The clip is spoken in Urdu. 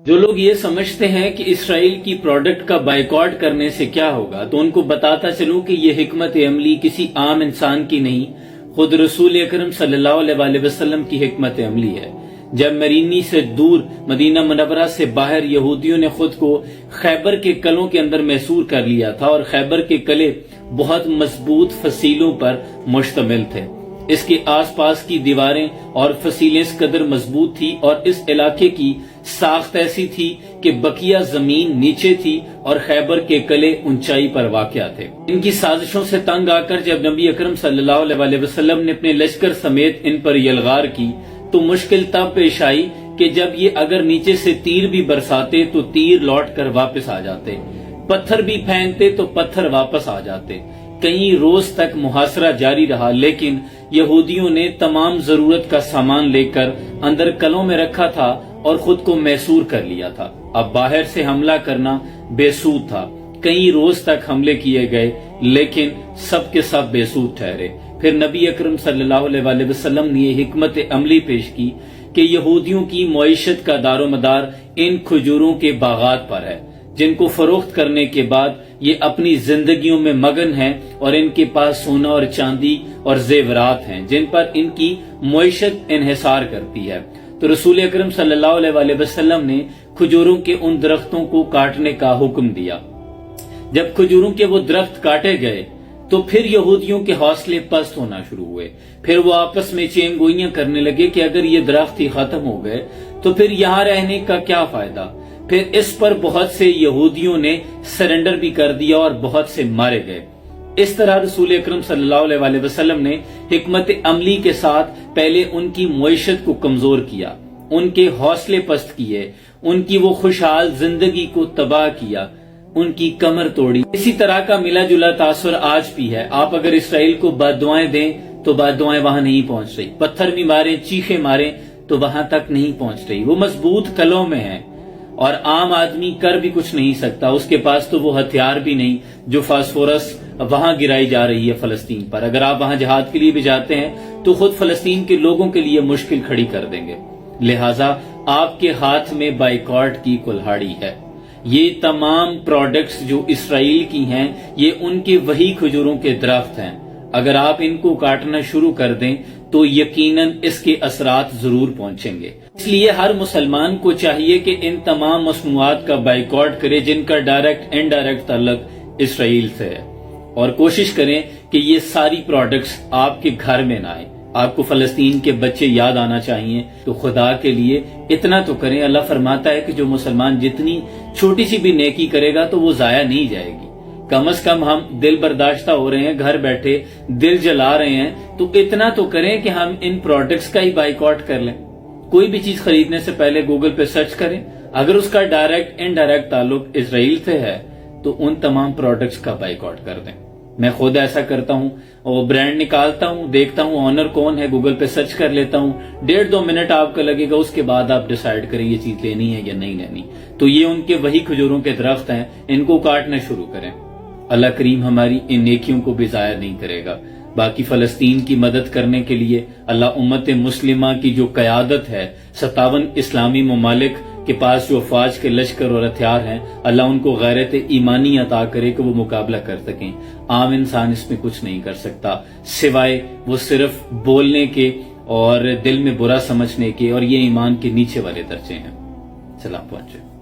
جو لوگ یہ سمجھتے ہیں کہ اسرائیل کی پروڈکٹ کا بائیکاٹ کرنے سے کیا ہوگا، تو ان کو بتاتا چلوں کہ یہ حکمت عملی کسی عام انسان کی نہیں، خود رسول اکرم صلی اللہ علیہ وسلم کی حکمت عملی ہے۔ جب مرینی سے دور مدینہ منورہ سے باہر یہودیوں نے خود کو خیبر کے قلعوں کے اندر محصور کر لیا تھا، اور خیبر کے قلعے بہت مضبوط فصیلوں پر مشتمل تھے۔ اس کے آس پاس کی دیواریں اور فصیلیں اس قدر مضبوط تھی اور اس علاقے کی ساخت ایسی تھی کہ بقیہ زمین نیچے تھی اور خیبر کے قلعے اونچائی پر واقع تھے۔ ان کی سازشوں سے تنگ آ کر جب نبی اکرم صلی اللہ علیہ وسلم نے اپنے لشکر سمیت ان پر یلغار کی تو مشکل تب پیش آئی کہ جب یہ اگر نیچے سے تیر بھی برساتے تو تیر لوٹ کر واپس آ جاتے، پتھر بھی پھینکتے تو پتھر واپس آ جاتے۔ کئی روز تک محاصرہ جاری رہا، لیکن یہودیوں نے تمام ضرورت کا سامان لے کر اندر قلعوں میں رکھا تھا اور خود کو محصور کر لیا تھا۔ اب باہر سے حملہ کرنا بے سود تھا۔ کئی روز تک حملے کیے گئے لیکن سب کے سب بے سود ٹھہرے۔ پھر نبی اکرم صلی اللہ علیہ وسلم نے یہ حکمت عملی پیش کی کہ یہودیوں کی معیشت کا دار و مدار ان کھجوروں کے باغات پر ہے، جن کو فروخت کرنے کے بعد یہ اپنی زندگیوں میں مگن ہیں، اور ان کے پاس سونا اور چاندی اور زیورات ہیں جن پر ان کی معیشت انحصار کرتی ہے۔ تو رسول اکرم صلی اللہ علیہ وسلم نے کھجوروں کے ان درختوں کو کاٹنے کا حکم دیا۔ جب کھجوروں کے وہ درخت کاٹے گئے تو پھر یہودیوں کے حوصلے پست ہونا شروع ہوئے۔ پھر وہ آپس میں چین گوئیاں کرنے لگے کہ اگر یہ درخت ہی ختم ہو گئے تو پھر یہاں رہنے کا کیا فائدہ۔ پھر اس پر بہت سے یہودیوں نے سرنڈر بھی کر دیا اور بہت سے مارے گئے۔ اس طرح رسول اکرم صلی اللہ علیہ وسلم نے حکمت عملی کے ساتھ پہلے ان کی معیشت کو کمزور کیا، ان کے حوصلے پست کیے، ان کی وہ خوشحال زندگی کو تباہ کیا، ان کی کمر توڑی۔ اسی طرح کا ملا جلا تاثر آج بھی ہے۔ آپ اگر اسرائیل کو بد دعائیں دیں تو بد دعائیں وہاں نہیں پہنچ رہی، پتھر بھی ماریں، چیخیں ماریں تو وہاں تک نہیں پہنچ رہی۔ وہ مضبوط قلعوں میں ہیں اور عام آدمی کر بھی کچھ نہیں سکتا۔ اس کے پاس تو وہ ہتھیار بھی نہیں جو فاسفورس وہاں گرائی جا رہی ہے فلسطین پر۔ اگر آپ وہاں جہاد کے لیے بھی جاتے ہیں تو خود فلسطین کے لوگوں کے لیے مشکل کھڑی کر دیں گے۔ لہٰذا آپ کے ہاتھ میں بائیکاٹ کی کلہاڑی ہے۔ یہ تمام پروڈکٹس جو اسرائیل کی ہیں یہ ان کے وہی کھجوروں کے درخت ہیں۔ اگر آپ ان کو کاٹنا شروع کر دیں تو یقیناً اس کے اثرات ضرور پہنچیں گے۔ اس لیے ہر مسلمان کو چاہیے کہ ان تمام مصنوعات کا بائیکاٹ کرے جن کا ڈائریکٹ انڈائریکٹ تعلق اسرائیل سے ہے، اور کوشش کریں کہ یہ ساری پروڈکٹس آپ کے گھر میں نہ آئیں۔ آپ کو فلسطین کے بچے یاد آنا چاہیے، تو خدا کے لیے اتنا تو کریں۔ اللہ فرماتا ہے کہ جو مسلمان جتنی چھوٹی سی بھی نیکی کرے گا تو وہ ضائع نہیں جائے گی۔ کم از کم ہم دل برداشتہ ہو رہے ہیں، گھر بیٹھے دل جلا رہے ہیں، تو اتنا تو کریں کہ ہم ان پروڈکٹس کا ہی بائیکاٹ کر لیں۔ کوئی بھی چیز خریدنے سے پہلے گوگل پہ سرچ کریں، اگر اس کا ڈائریکٹ انڈائریکٹ تعلق اسرائیل سے ہے تو ان تمام پروڈکٹس کا بائیکاٹ کر دیں۔ میں خود ایسا کرتا ہوں، اور برانڈ نکالتا ہوں، دیکھتا ہوں آنر کون ہے، گوگل پہ سرچ کر لیتا ہوں، 1.5-2 منٹ آپ کا لگے گا، اس کے بعد آپ ڈیسائیڈ کریں یہ چیز لینی ہے یا نہیں لینی۔ تو یہ ان کے وہی کھجوروں کے درخت ہیں، ان کو کاٹنا شروع کریں۔ اللہ کریم ہماری ان نیکیوں کو بھی ضائع نہیں کرے گا۔ باقی فلسطین کی مدد کرنے کے لیے اللہ امت مسلمہ کی جو قیادت ہے، 57 اسلامی ممالک کے پاس جو افواج کے لشکر اور ہتھیار ہیں، اللہ ان کو غیرت ایمانی عطا کرے کہ وہ مقابلہ کر سکیں۔ عام انسان اس میں کچھ نہیں کر سکتا سوائے وہ صرف بولنے کے اور دل میں برا سمجھنے کے، اور یہ ایمان کے نیچے والے درجے ہیں۔ سلام پہنچے۔